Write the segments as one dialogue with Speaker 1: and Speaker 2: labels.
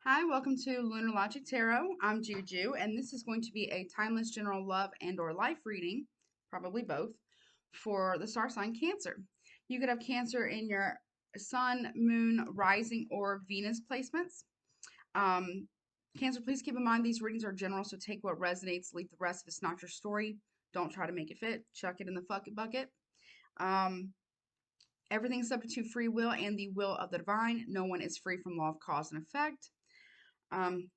Speaker 1: Hi, welcome to Lunar Logic Tarot. I'm Juju, and this is going to be a timeless general love and or life reading, probably both, for the star sign Cancer. You could have Cancer in your Sun, Moon, Rising, or Venus placements. Um, Cancer, please keep in mind these readings are general, so take what resonates, leave the rest if it's not your story. Don't try to make it fit. Chuck it in the fuck it bucket. Um, Everything's subject to free will and the will of the divine. No one is free from law of cause and effect. Um,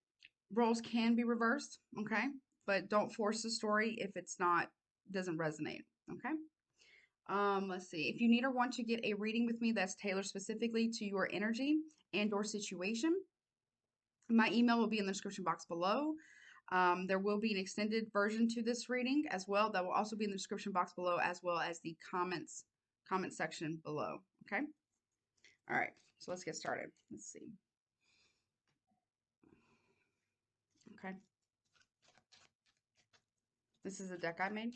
Speaker 1: Roles can be reversed, okay? But don't force the story if it's not doesn't resonate, okay? Let's see. If you need or want to get a reading with me that's tailored specifically to your energy and or situation, my email will be in the description box below. There will be an extended version to this reading as well. That will also be in the description box below, as well as the comment section below. Okay. All right. So let's get started. Let's see. Okay. This is a deck I made.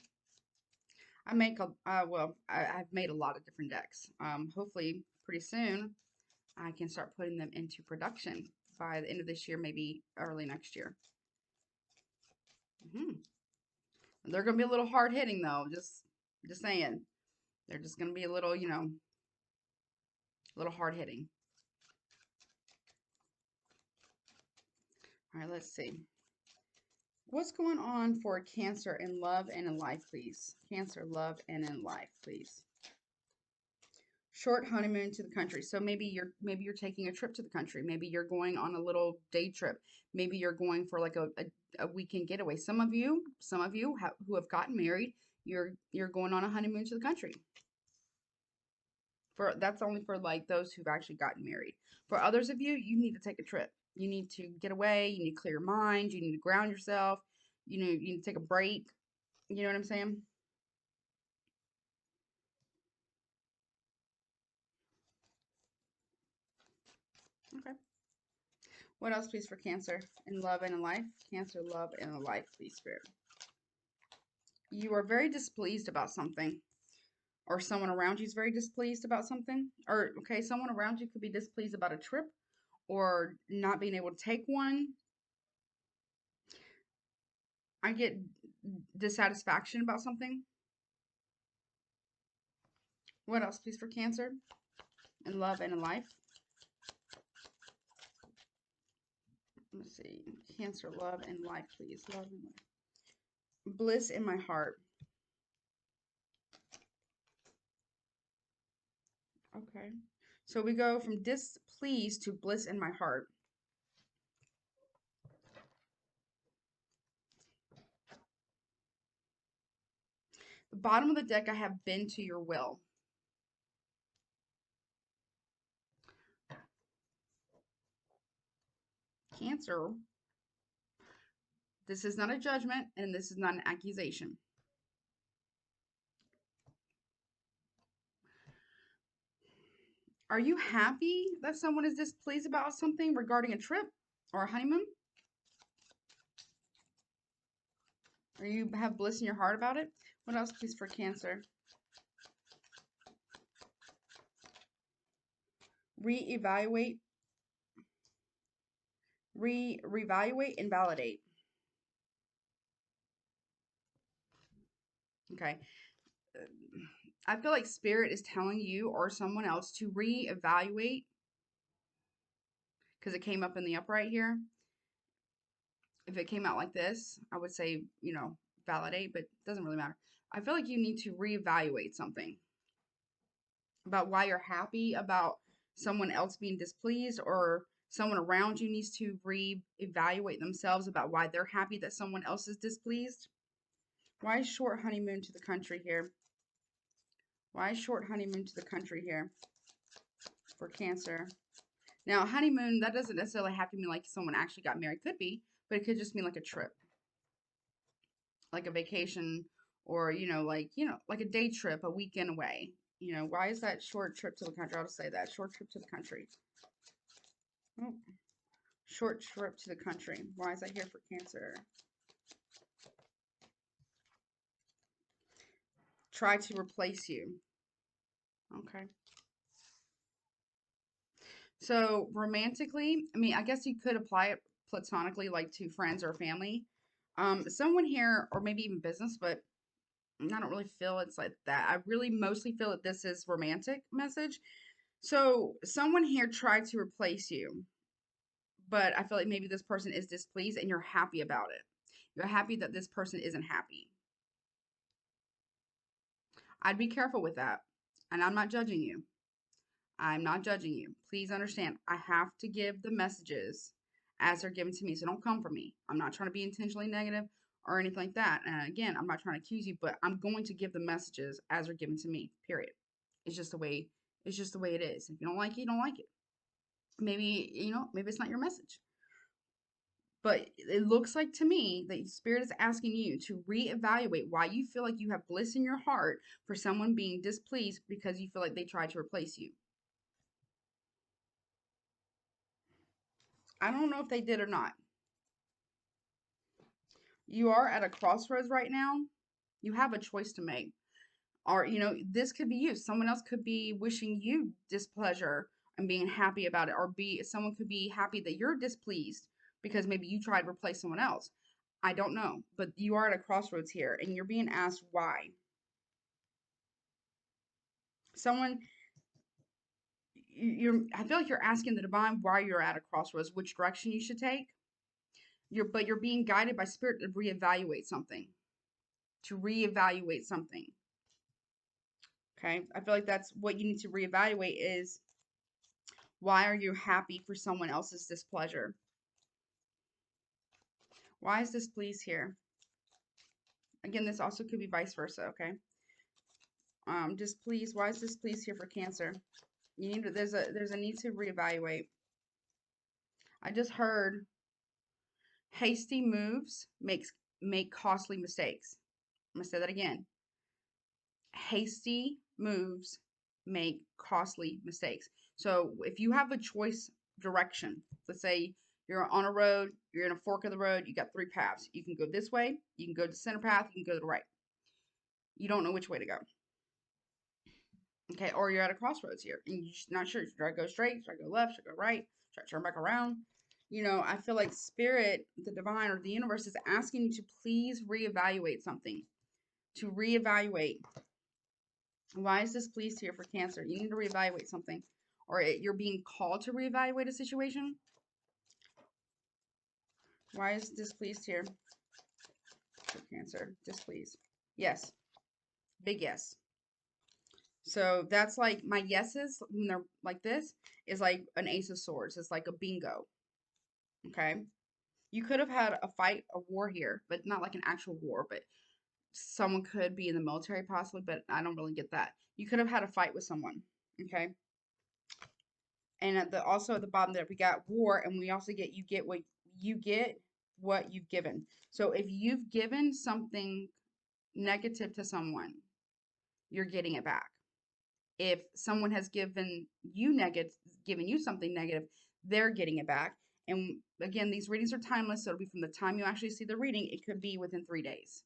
Speaker 1: I make a I've made a lot of different decks. Hopefully, pretty soon, I can start putting them into production by the end of this year, maybe early next year. They're gonna be a little hard hitting though. Just saying, they're just gonna be a little, a little hard hitting. All right, let's see. What's going on for Cancer in love and in life, please? Cancer, love, and in life, please. Short honeymoon to the country. So maybe you're taking a trip to the country. Maybe you're going on a little day trip. Maybe you're going for like a weekend getaway. Some of you who have gotten married, you're going on a honeymoon to the country. For that's only for like those who've actually gotten married. For others of you, you need to take a trip. You need to get away, you need to clear your mind, you need to ground yourself, you need to take a break. You know what I'm saying? Okay. What else, please, for Cancer in love and in life? Cancer, love, and in life, please, Spirit. You are very displeased about something, or someone around you is very displeased about something. Or, okay, someone around you could be displeased about a trip or not being able to take one. I get dissatisfaction about something. What else, please, for Cancer in love and in life? Let's see. Cancer, love, and life, please. Love and life. Bliss in my heart. Okay. So we go from displeased to bliss in my heart. The bottom of the deck, I have been to your will. Cancer. This is not a judgment and this is not an accusation. Are you happy that someone is displeased about something regarding a trip or a honeymoon? Or you have bliss in your heart about it? What else, please, for Cancer? Reevaluate, reevaluate, and validate. Okay. I feel like Spirit is telling you or someone else to reevaluate, because it came up in the upright here. If it came out like this, I would say, validate, but it doesn't really matter. I feel like you need to reevaluate something about why you're happy about someone else being displeased, or someone around you needs to reevaluate themselves about why they're happy that someone else is displeased. Why short honeymoon to the country here? Why short honeymoon to the country here for Cancer? Now, honeymoon, that doesn't necessarily have to mean like someone actually got married. Could be, but it could just mean like a trip, like a vacation, or, like a day trip, a weekend away. Why is that short trip to the country? I'll just say that. Short trip to the country. Oh, short trip to the country. Why is that here for Cancer? Try to replace you. Okay. So romantically, I mean, I guess you could apply it platonically, like to friends or family. Someone here, or maybe even business, but I don't really feel it's like that. I really mostly feel that this is romantic message. So someone here tried to replace you, but I feel like maybe this person is displeased and you're happy about it. You're happy that this person isn't happy. I'd be careful with that. And I'm not judging you. I'm not judging you. Please understand, I have to give the messages as they're given to me. So don't come for me. I'm not trying to be intentionally negative or anything like that. And again, I'm not trying to accuse you, but I'm going to give the messages as they're given to me. Period. It's just the way it is. If you don't like it, you don't like it. Maybe, maybe it's not your message. But it looks like to me that Spirit is asking you to reevaluate why you feel like you have bliss in your heart for someone being displeased because you feel like they tried to replace you. I don't know if they did or not. You are at a crossroads right now. You have a choice to make. Or, this could be you. Someone else could be wishing you displeasure and being happy about it. Or someone could be happy that you're displeased because maybe you tried to replace someone else. I don't know. But you are at a crossroads here and you're being asked why. Someone I feel like you're asking the divine why you're at a crossroads, which direction you should take. But you're being guided by spirit to reevaluate something. To reevaluate something. Okay? I feel like that's what you need to reevaluate is why are you happy for someone else's displeasure? Why is displeased here? Again, this also could be vice versa, okay? Displeased. Why is displeased here for Cancer? You need to, there's a need to reevaluate. I just heard hasty moves make costly mistakes. I'm gonna say that again. Hasty moves make costly mistakes. So if you have a choice direction, let's say you're on a road, you're in a fork of the road, you got three paths. You can go this way, you can go to the center path, you can go to the right. You don't know which way to go. Okay, or you're at a crossroads here and you're just not sure. Should I go straight? Should I go left? Should I go right? Should I turn back around? I feel like spirit, the divine, or the universe is asking you to please reevaluate something. To reevaluate. Why is this pleased here for Cancer? You need to reevaluate something. Or you're being called to reevaluate a situation. Why is displeased here for Cancer? Displeased. Yes. Big yes. So that's like my yeses when they're like this is like an ace of swords. It's like a bingo. Okay. You could have had a fight, a war here, but not like an actual war, but someone could be in the military possibly, but I don't really get that. You could have had a fight with someone. Okay. And also at the bottom there we got war, and we also get you get what you've given. So if you've given something negative to someone, you're getting it back. If someone has given you something negative, they're getting it back. And again, these readings are timeless, so it'll be from the time you actually see the reading. It could be within 3 days.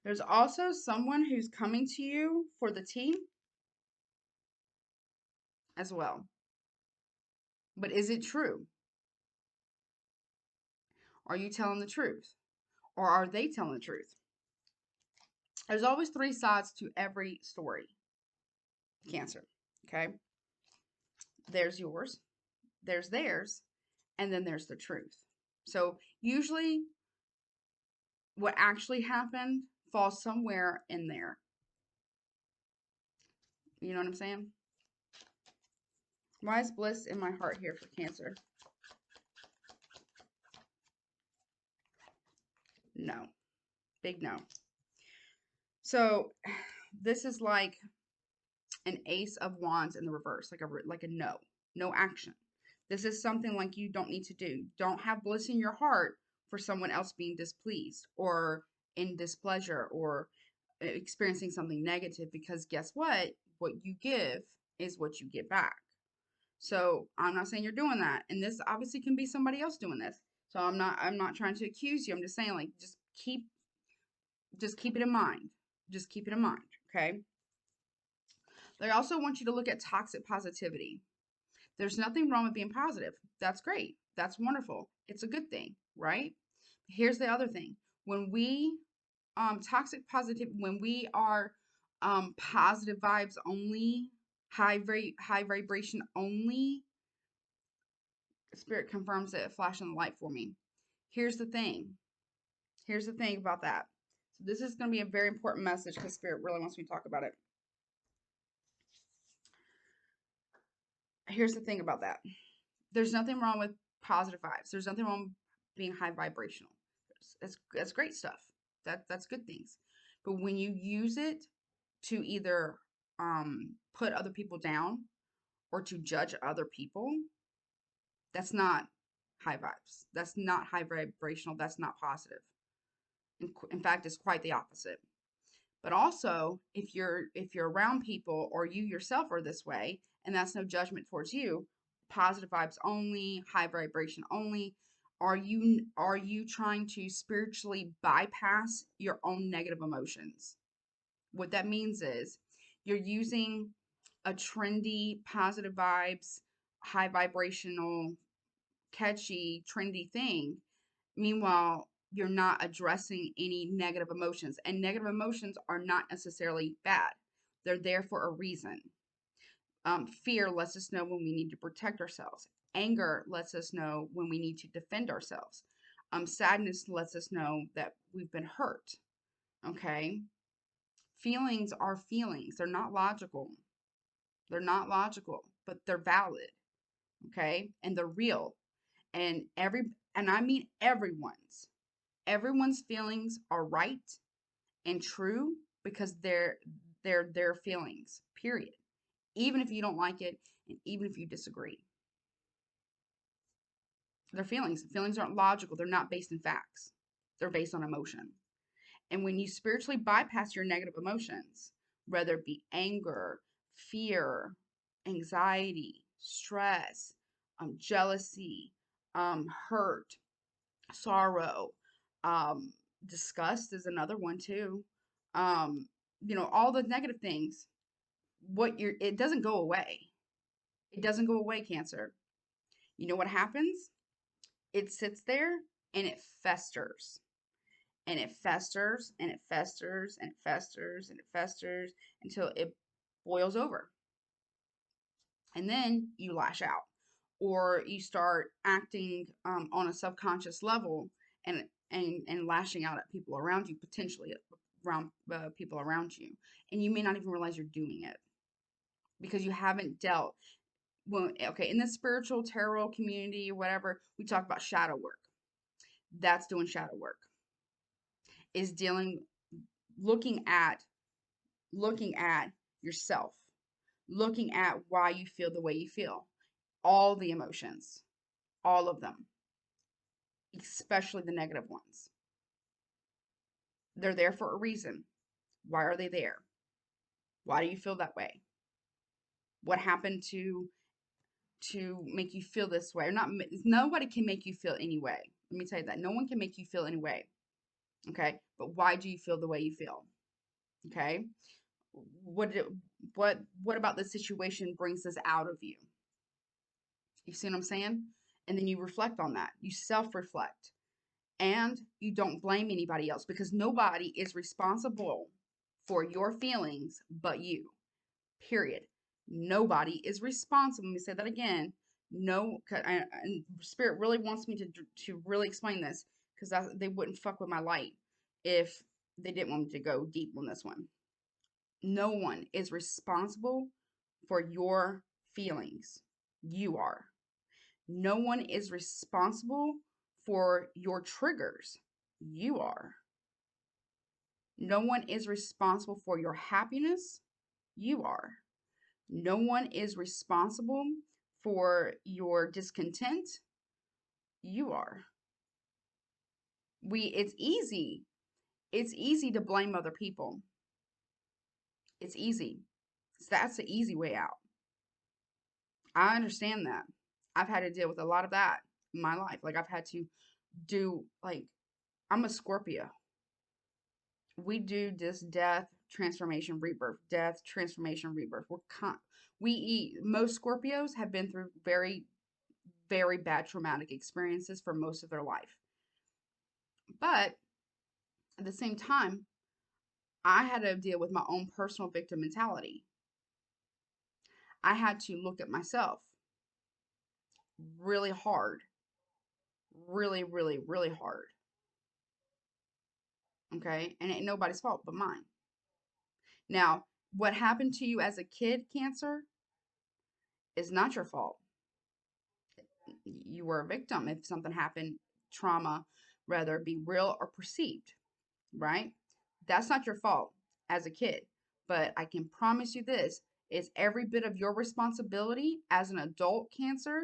Speaker 1: There's also someone who's coming to you for the tea as well. But is it true? Are you telling the truth? Or are they telling the truth? There's always 3 sides to every story. Cancer. Okay? There's yours, there's theirs, and then there's the truth. So usually what actually happened falls somewhere in there. You know what I'm saying? Why is bliss in my heart here for Cancer? No. Big no. So this is like an ace of wands in the reverse, like a no. No action. This is something like you don't need to do. Don't have bliss in your heart for someone else being displeased or in displeasure or experiencing something negative, because guess what? What you give is what you get back. So I'm not saying you're doing that. And this obviously can be somebody else doing this. So I'm not trying to accuse you. I'm just saying, like, just keep it in mind. Just keep it in mind. Okay. They also want you to look at toxic positivity. There's nothing wrong with being positive. That's great. That's wonderful. It's a good thing, right? Here's the other thing. When we toxic positive, when we are positive vibes only, high vibration only, Spirit confirms it, flashing the light for me. Here's the thing. Here's the thing about that. So this is going to be a very important message because Spirit really wants me to talk about it. Here's the thing about that. There's nothing wrong with positive vibes. There's nothing wrong with being high vibrational. That's great stuff. That's good things. But when you use it to either put other people down or to judge other people, that's not high vibes. That's not high vibrational. That's not positive. In fact, it's quite the opposite. But also, if you're around people or you yourself are this way, and that's no judgment towards you, positive vibes only, high vibration only, are you trying to spiritually bypass your own negative emotions? What that means is you're using a trendy, positive vibes, high vibrational, catchy, trendy thing. Meanwhile, you're not addressing any negative emotions. And negative emotions are not necessarily bad, they're there for a reason. Fear lets us know when we need to protect ourselves. Anger lets us know when we need to defend ourselves. Sadness lets us know that we've been hurt. Okay? Feelings are feelings. They're not logical. They're not logical, but they're valid. Okay? And they're real. And I mean everyone's feelings are right and true because they're their feelings. Period. Even if you don't like it and even if you disagree. They're feelings. Feelings aren't logical. They're not based in facts. They're based on emotion. And when you spiritually bypass your negative emotions, whether it be anger, fear, anxiety, stress, jealousy, hurt, sorrow, disgust is another one too. All the negative things. It doesn't go away. It doesn't go away, Cancer. You know what happens? It sits there and it festers. And it festers and it festers and it festers and it festers until it boils over. And then you lash out or you start acting on a subconscious level and lashing out at people around you, potentially around people around you. And you may not even realize you're doing it because you haven't dealt. In the spiritual tarot community or whatever, we talk about shadow work. That's doing shadow work. Is looking at yourself, looking at why you feel the way you feel, all the emotions, all of them, especially the negative ones. They're there for a reason. Why are they there? Why do you feel that way? What happened to make you feel this way? Or not? Nobody can make you feel any way. Let me tell you that. No one can make you feel any way. Okay? But why do you feel the way you feel? Okay? What about the situation brings this out of you? You see what I'm saying? And then you reflect on that. You self-reflect. And you don't blame anybody else because nobody is responsible for your feelings but you. Period. Nobody is responsible. Let me say that again. No, and Spirit really wants me to really explain this because they wouldn't fuck with my light if they didn't want me to go deep on this one. No one is responsible for your feelings. You are. No one is responsible for your triggers. You are. No one is responsible for your happiness. You are. No one is responsible for your discontent. You are. It's easy. It's easy to blame other people. It's easy. That's the easy way out. I understand that. I've had to deal with a lot of that in my life. Like I've had to do I'm a Scorpio. We do this death transformation, rebirth, death, transformation, rebirth. Most Scorpios have been through very, very bad traumatic experiences for most of their life. But at the same time, I had to deal with my own personal victim mentality. I had to look at myself really hard, really, really, really hard. Okay. And it ain't nobody's fault but mine. Now, what happened to you as a kid, Cancer, is not your fault. You were a victim if something happened, trauma, whether it be real or perceived, right? That's not your fault as a kid. But I can promise you this, it's every bit of your responsibility as an adult, Cancer,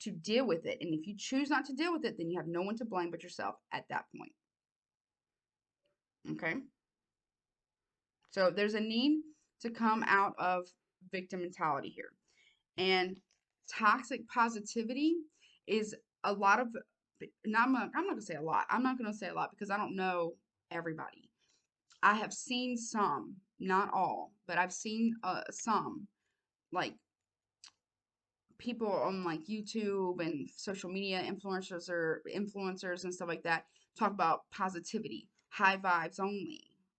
Speaker 1: to deal with it. And if you choose not to deal with it, then you have no one to blame but yourself at that point. Okay? So there's a need to come out of victim mentality here. And toxic positivity is a lot of, I'm not going to say a lot. I'm not going to say a lot because I don't know everybody. I have seen some, not all, but I've seen some, like people on like YouTube and social media influencers and stuff like that talk about positivity, high vibes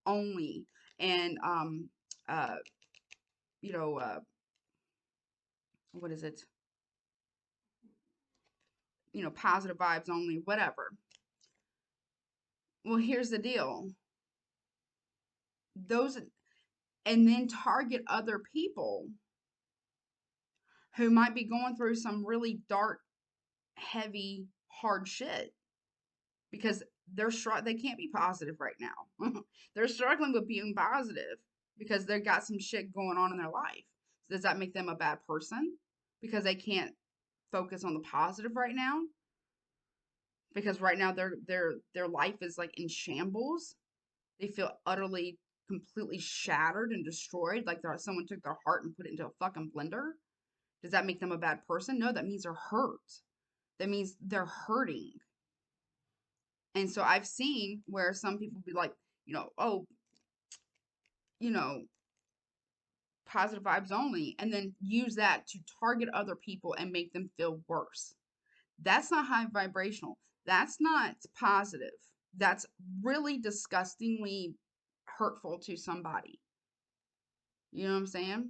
Speaker 1: only, and uh, you know, what is it? You know, positive vibes only, whatever. Well, here's the deal. Those, and then target other people who might be going through some really dark, heavy, hard shit because they can't be positive right now. They're struggling with being positive because they've got some shit going on in their life. So does that make them a bad person because they can't focus on the positive right now? Because right now their life is like in shambles. They feel utterly, completely shattered and destroyed, like someone took their heart and put it into a fucking blender. Does that make them a bad person? No, that means they're hurt. That means they're hurting. And so I've seen where some people be like, oh, you know, positive vibes only, and then use that to target other people and make them feel worse. That's not high vibrational. That's not positive. That's really disgustingly hurtful to somebody. You know what I'm saying?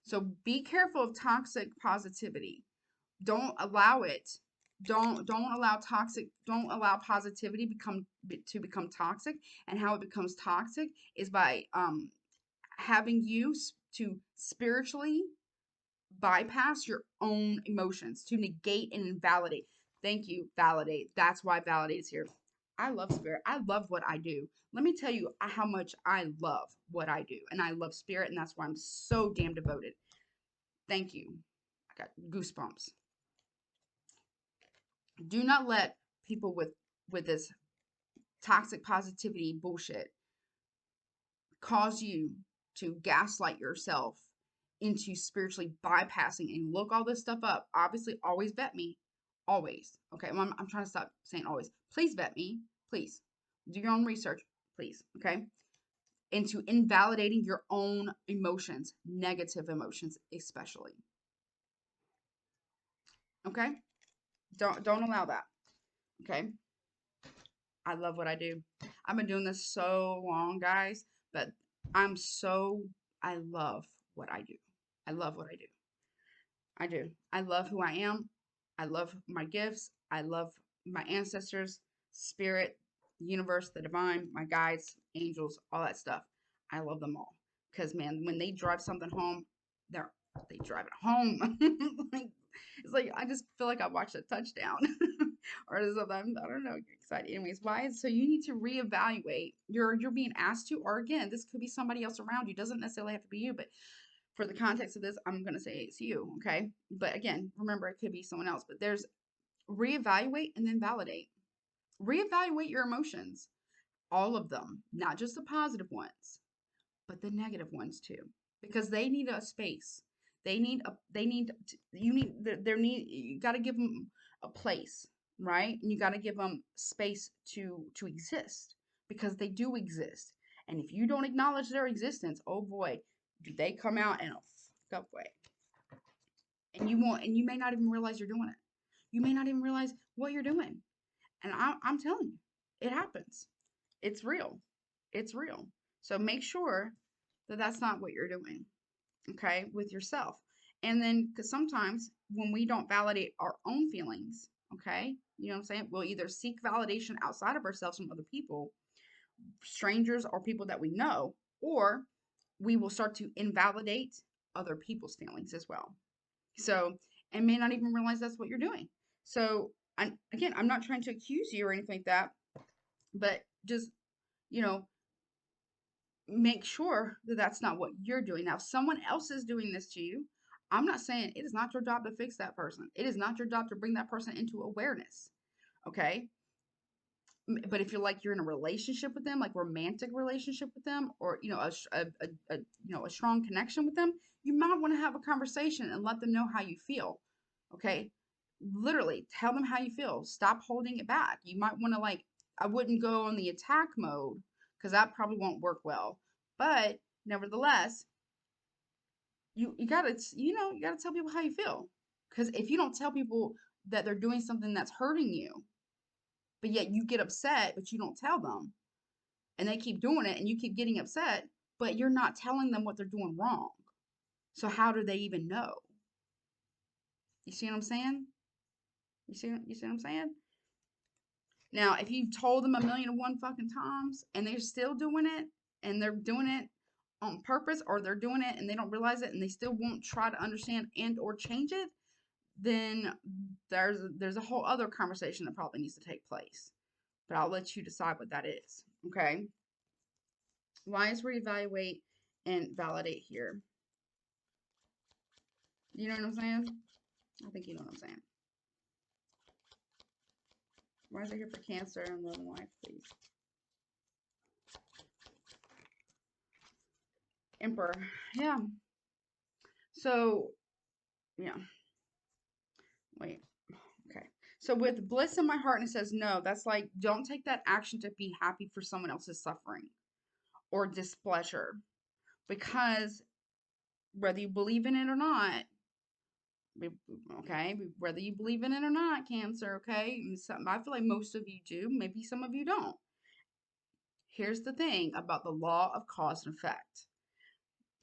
Speaker 1: So be careful of toxic positivity. Don't allow it. Don't allow positivity to become toxic. And how it becomes toxic is by having you to spiritually bypass your own emotions, to negate and invalidate. Thank you, validate. That's why validate is here. I love spirit. I love what I do. Let me tell you how much I love what I do. And I love spirit, and that's why I'm so damn devoted. Thank you. I got goosebumps. Do not let people with this toxic positivity bullshit cause you to gaslight yourself into spiritually bypassing and look all this stuff up. Obviously, always vet me. Always. Okay, I'm trying to stop saying always. Please vet me. Please. Do your own research. Please. Okay? Into invalidating your own emotions, negative emotions especially. Okay? Don't allow that. Okay? I love what I do. I've been doing this so long, guys, but I love what I do. I love what I do. I do. I love who I am. I love my gifts. I love my ancestors, spirit, universe, the divine, my guides, angels, all that stuff. I love them all. Because, man, when they drive something home, they drive it home. It's like I just feel like I watched a touchdown or something. I don't know. Excited. Anyways, why? So you need to reevaluate. You're being asked to, or again, this could be somebody else around you. Doesn't necessarily have to be you, but for the context of this, I'm gonna say it's you. Okay. But again, remember it could be someone else. But there's reevaluate and then validate. Reevaluate your emotions, all of them, not just the positive ones, but the negative ones too, because they need a space. You got to give them a place, right? And you got to give them space to exist because they do exist. And if you don't acknowledge their existence, oh boy, do they come out in a fucked up way. And you may not even realize you're doing it. You may not even realize what you're doing. And I'm telling you, it happens. It's real. It's real. So make sure that that's not what you're doing, okay, with yourself. And then, because sometimes when we don't validate our own feelings, okay, you know what I'm saying? We'll either seek validation outside of ourselves from other people, strangers, or people that we know, or we will start to invalidate other people's feelings as well. So, and may not even realize that's what you're doing. So, again, I'm not trying to accuse you or anything like that, but just, you know, make sure that that's not what you're doing. Now, if someone else is doing this to you, I'm not saying it is not your job to fix that person. It is not your job to bring that person into awareness. Okay. But if you're like you're in a relationship with them, like romantic relationship with them, or a strong connection with them, you might want to have a conversation and let them know how you feel. Okay, literally tell them how you feel. Stop holding it back. You might want to, like, I wouldn't go on the attack mode because that probably won't work well. But nevertheless, you gotta you gotta tell people how you feel. Because if you don't tell people that they're doing something that's hurting you, but yet you get upset, but you don't tell them, and they keep doing it, and you keep getting upset, but you're not telling them what they're doing wrong. So how do they even know? You see what I'm saying? You see what I'm saying? Now, if you've told them a million and one fucking times and they're still doing it, and they're doing it on purpose, or they're doing it and they don't realize it and they still won't try to understand and or change it, then there's a whole other conversation that probably needs to take place. But I'll let you decide what that is. Okay? Why is reevaluate and validate here? You know what I'm saying? I think you know what I'm saying. Why is it here for Cancer and love and life, please? Emperor. Yeah. So, yeah. Wait. Okay. So with bliss in my heart, and it says no, that's like, don't take that action to be happy for someone else's suffering or displeasure. Because whether you believe in it or not, okay, whether you believe in it or not, Cancer, okay, I feel like most of you do, maybe some of you don't. Here's the thing about the law of cause and effect,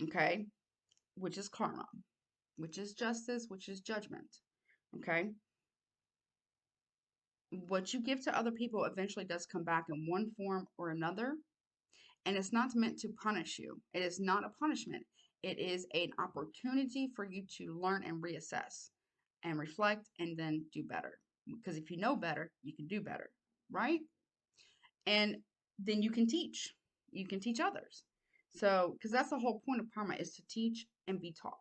Speaker 1: okay, which is karma, which is justice, which is judgment, okay? What you give to other people eventually does come back in one form or another, and it's not meant to punish you. It is not a punishment. It is an opportunity for you to learn and reassess and reflect and then do better. Because if you know better, you can do better, right? And then you can teach. You can teach others. So, because that's the whole point of karma, is to teach and be taught.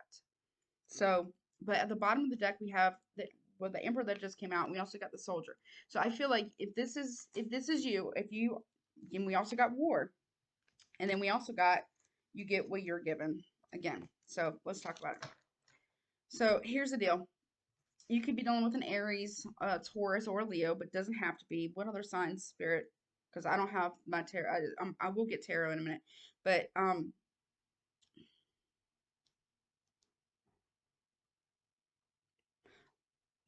Speaker 1: So, but at the bottom of the deck, we have the Emperor that just came out. And we also got the Soldier. So I feel like if this is you, and we also got War, and then we also got, you get what you're given again. So let's talk about it. So here's the deal. You could be dealing with an Aries, Taurus, or a Leo, but it doesn't have to be. What other signs, Spirit? Because I don't have my tarot. I will get tarot in a minute. But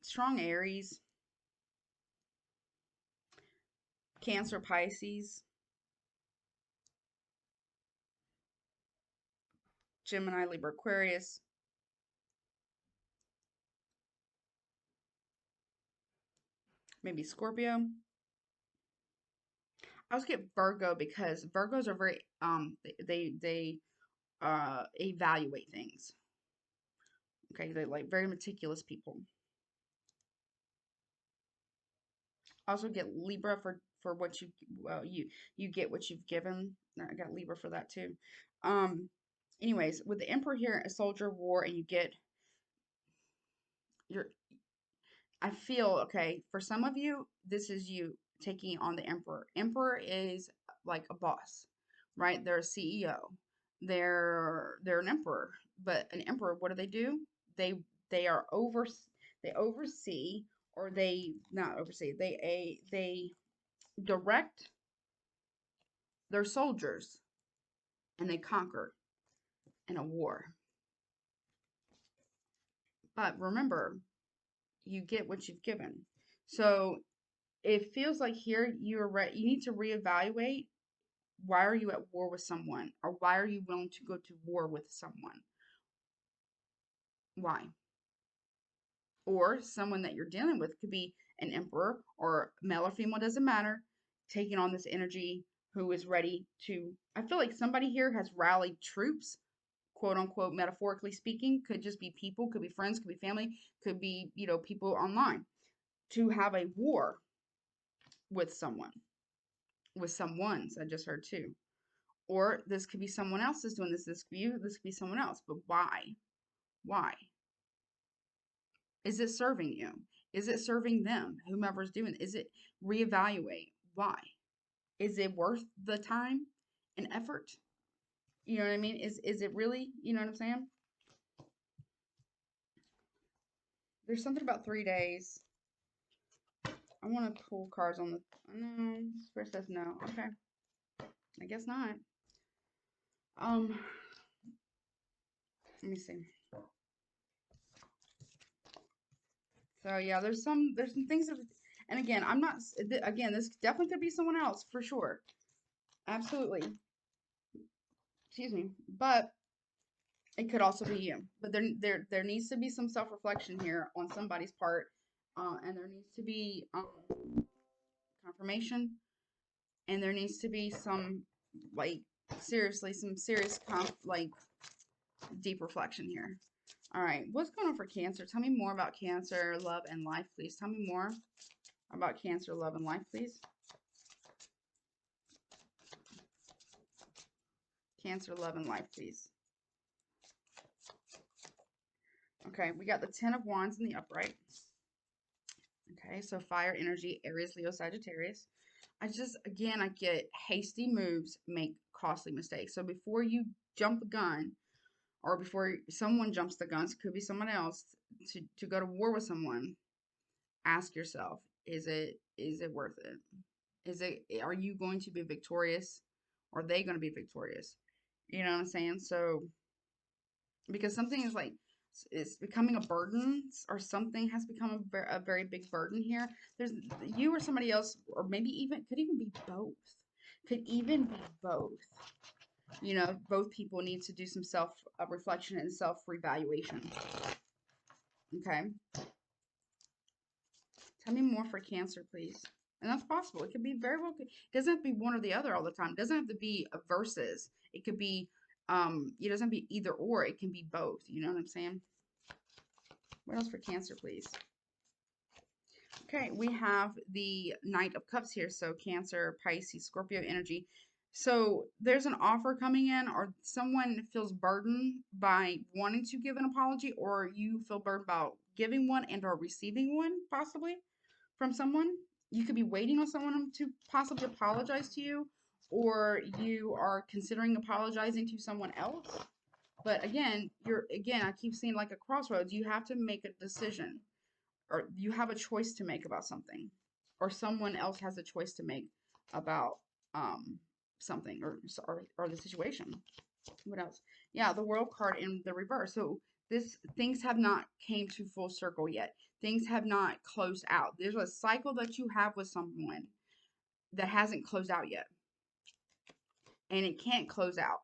Speaker 1: strong Aries, Cancer, Pisces, Gemini, Libra, Aquarius, maybe Scorpio. I always get Virgo because Virgos are very they evaluate things. Okay, they like very meticulous people. Also get Libra for what you, well, you get what you've given. I got Libra for that too. Anyways, with the Emperor here, a Soldier, War, and you get your, I feel, okay, for some of you, this is you taking on the Emperor. Emperor is like a boss, right? They're a CEO. They're an emperor. But an emperor, what do? They they are over they oversee, or they not oversee. They direct their soldiers. and they conquer in a war. But remember, you get what you've given. So it feels like here you need to reevaluate, why are you at war with someone, or why are you willing to go to war with someone? Why? Or someone that you're dealing with could be an emperor or male or female, doesn't matter, taking on this energy, who is ready to. I feel like somebody here has rallied troops, quote unquote, metaphorically speaking. Could just be people, could be friends, could be family, could be, people online, to have a war with someone, with someone's. I just heard too. Or this could be someone else is doing this. This could be you. This could be someone else. But why? Why? Is it serving you? Is it serving them? Whomever's doing it? Is it reevaluate? Why? Is it worth the time and effort? You know what I mean? Is it really? You know what I'm saying? There's something about 3 days. I want to pull cards on the. No, Spirit says no. Okay, I guess not. Let me see. So yeah, there's some things that, and again, I'm not. Again, this definitely could be someone else for sure. Absolutely. Excuse me, but it could also be you. But there needs to be some self-reflection here on somebody's part, and there needs to be confirmation, and there needs to be some, like, seriously, some serious like deep reflection here. All right, what's going on for Cancer? Tell me more about Cancer, love, and life, please. Tell me more about Cancer, love, and life, please. Cancer, love, and life, please. Okay, we got the Ten of Wands in the upright. Okay, so fire energy, Aries, Leo, Sagittarius. Again, I get hasty moves make costly mistakes. So before you jump the gun, or before someone jumps the guns, could be someone else, to go to war with someone, ask yourself, is it worth it? Are you going to be victorious? Or are they going to be victorious? You know what I'm saying? So, because something is like, it's becoming a burden, or something has become a very big burden here. There's you or somebody else, or maybe even could even be both. Could even be both. Both people need to do some self reflection and self revaluation. Okay. Tell me more for Cancer, please. And that's possible. It could be very well. It doesn't have to be one or the other all the time. It doesn't have to be a versus. It could be. It doesn't have to be either or. It can be both. You know what I'm saying? What else for Cancer, please? Okay, we have the Knight of Cups here. So Cancer, Pisces, Scorpio energy. So there's an offer coming in, or someone feels burdened by wanting to give an apology, or you feel burdened about giving one and or receiving one, possibly from someone. You could be waiting on someone to possibly apologize to you, or you are considering apologizing to someone else. But again, I keep seeing like a crossroads. You have to make a decision, or you have a choice to make about something, or someone else has a choice to make about something, or the situation. What else? Yeah, the World card in the reverse. So things have not came to full circle yet. Things have not closed out. There's a cycle that you have with someone that hasn't closed out yet, and it can't close out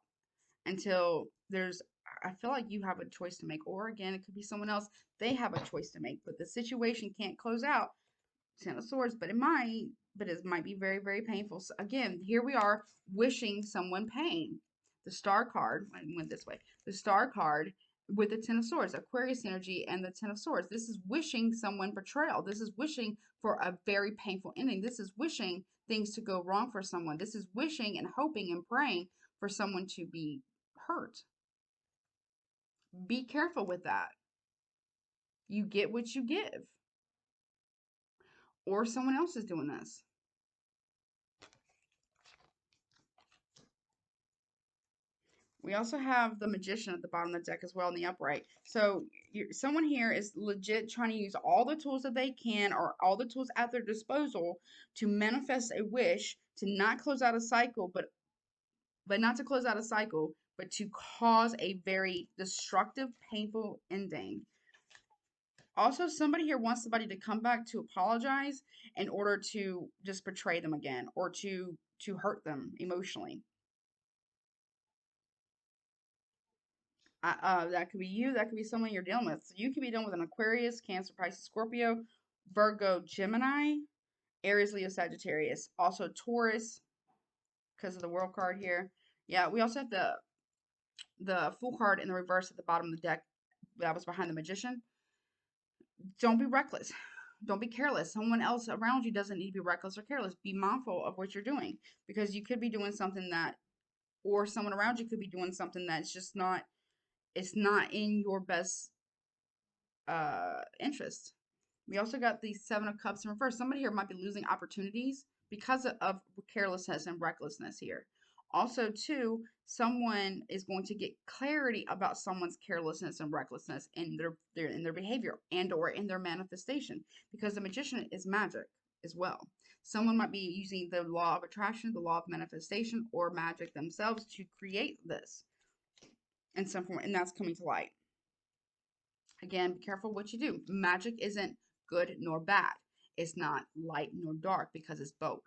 Speaker 1: until there's. I feel like you have a choice to make, or again, it could be someone else. They have a choice to make, but the situation can't close out. Ten of Swords, but it might be very, very painful. So again, here we are wishing someone pain. The Star card, I went this way. The Star card with the Ten of Swords, Aquarius energy, and the Ten of Swords. This is wishing someone betrayal. This is wishing for a very painful ending. This is wishing things to go wrong for someone. This is wishing and hoping and praying for someone to be hurt. Be careful with that. You get what you give. Or someone else is doing this. We also have the Magician at the bottom of the deck as well in the upright. So someone here is legit trying to use all the tools that they can, or all the tools at their disposal, to manifest a wish to not close out a cycle, but but not to close out a cycle, but to cause a very destructive, painful ending. Also, somebody here wants somebody to come back to apologize in order to just betray them again or to hurt them emotionally. That could be you. That could be someone you're dealing with. So you could be dealing with an Aquarius, Cancer, Pisces, Scorpio, Virgo, Gemini, Aries, Leo, Sagittarius. Also Taurus, because of the World card here. Yeah, we also have the Fool card in the reverse at the bottom of the deck. That was behind the Magician. Don't be reckless. Don't be careless. Someone else around you doesn't need to be reckless or careless. Be mindful of what you're doing, because you could be doing something that, or someone around you could be doing something that's just not, it's not in your best interest. We also got the Seven of Cups in reverse. Somebody here might be losing opportunities because of carelessness and recklessness here. Also, too, someone is going to get clarity about someone's carelessness and recklessness in their behavior and or in their manifestation, because the Magician is magic as well. Someone might be using the law of attraction, the law of manifestation, or magic themselves to create this in some form, and that's coming to light. Again, be careful what you do. Magic isn't good nor bad. It's not light nor dark, because it's both.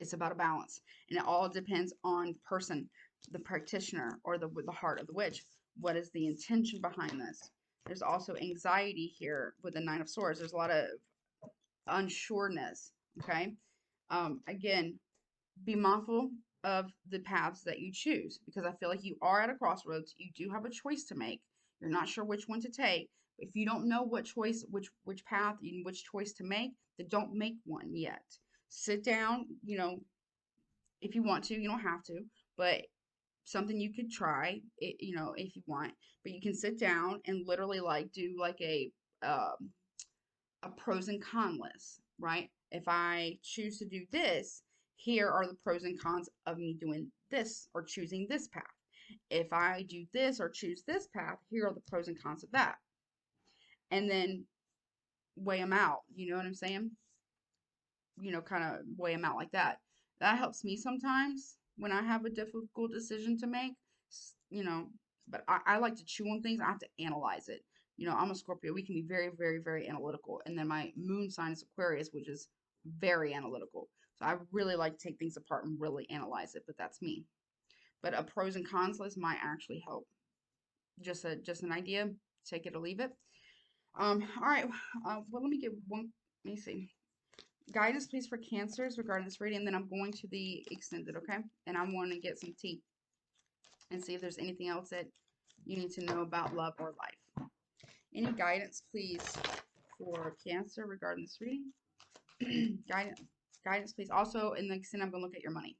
Speaker 1: It's about a balance, and it all depends on the person, the practitioner, or the heart of the witch. What is the intention behind this? There's also anxiety here with the Nine of Swords. There's a lot of unsureness. Okay. Again, be mindful of the paths that you choose, because I feel like you are at a crossroads. You do have a choice to make. You're not sure which one to take. If you don't know what choice, which path and which choice to make, then don't make one yet. Sit down, if you want to. You don't have to, but something you could try, if you want. But you can sit down and literally like do like a pros and con list, right? If I choose to do this, here are the pros and cons of me doing this or choosing this path. If I do this or choose this path, here are the pros and cons of that. And then weigh them out. You know what I'm saying? Kind of weigh them out like that. That helps me sometimes when I have a difficult decision to make, you know, but I like to chew on things. I have to analyze it. I'm a Scorpio. We can be very, very, very analytical. And then my moon sign is Aquarius, which is very analytical. So I really like to take things apart and really analyze it, but that's me. But a pros and cons list might actually help. Just an idea. Take it or leave it. All right. Well, let me get one. Let me see. Guidance, please, for Cancers regarding this reading. And then I'm going to the extended, okay? And I'm going to get some tea and see if there's anything else that you need to know about love or life. Any guidance, please, for Cancer regarding this reading? Guidance, please. Also, in the extended, I'm going to look at your money.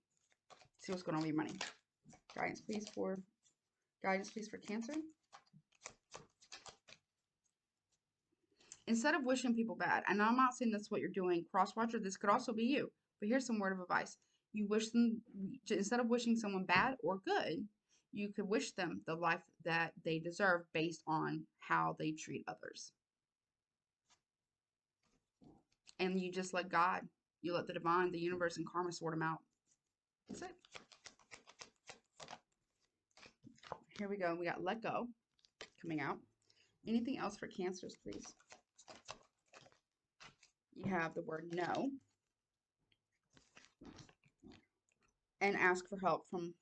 Speaker 1: See what's going on with your money. Guidance, please, for Cancer. Instead of wishing people bad, and I'm not saying that's what you're doing, crosswatcher, this could also be you. But here's some word of advice. You wish them, instead of wishing someone bad or good, you could wish them the life that they deserve based on how they treat others. And you just let God, you let the divine, the universe, and karma sort them out. That's it. Here we go. We got let go coming out. Anything else for Cancers, please? You have the word no. And ask for help from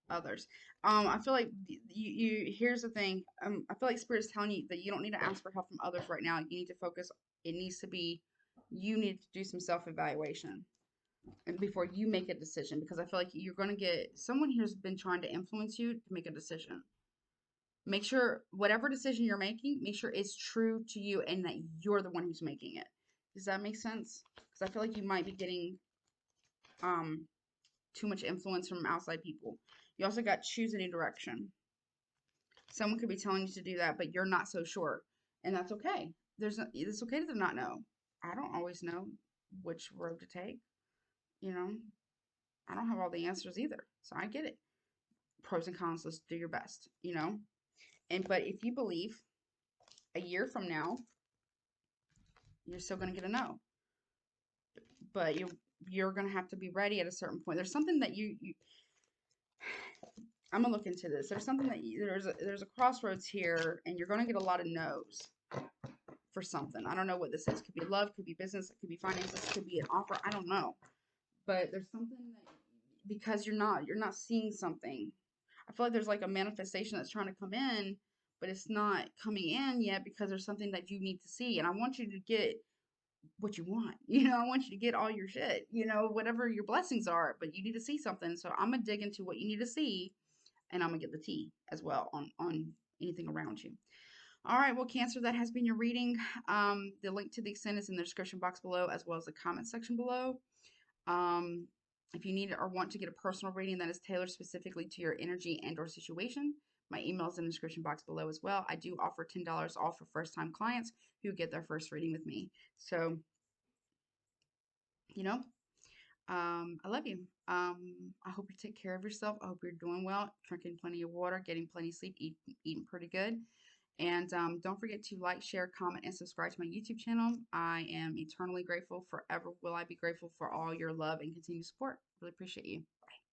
Speaker 1: others. I feel like you here's the thing. I feel like Spirit's telling you that you don't need to ask for help from others right now. You need to focus. It needs to be, you need to do some self-evaluation and before you make a decision, because I feel like you're going to get someone here's been trying to influence you to make a decision. Make sure whatever decision you're making, make sure it's true to you and that you're the one who's making it. Does that make sense? Because I feel like you might be getting too much influence from outside people. You also got choose any direction. Someone could be telling you to do that, but you're not so sure, and that's okay. It's okay to not know. I don't always know which road to take. I don't have all the answers either, so I get it. Pros and cons. Let's do your best. But if you believe a year from now, you're still gonna get a no. But you're gonna have to be ready at a certain point. There's something that you I'm gonna look into this. There's something that there's a crossroads here, and you're gonna get a lot of no's for something. I don't know what this is. Could be love, could be business, it could be finances, could be an offer. I don't know. But there's something that because you're not seeing something. I feel like there's like a manifestation that's trying to come in, but it's not coming in yet because there's something that you need to see. And I want you to get what you want. I want you to get all your shit, whatever your blessings are, but you need to see something. So I'm gonna dig into what you need to see, and I'm gonna get the tea as well on anything around you. All right, well, Cancer, that has been your reading. The link to the extent is in the description box below, as well as the comment section below. Um, if you need or want to get a personal reading that is tailored specifically to your energy and or situation, my email is in the description box below as well. I do offer $10 off for first-time clients who get their first reading with me. So, you know, I love you. I hope you take care of yourself. I hope you're doing well, drinking plenty of water, getting plenty of sleep, eating pretty good. And don't forget to like, share, comment, and subscribe to my YouTube channel. I am eternally grateful. Forever will I be grateful for all your love and continued support. Really appreciate you. Bye.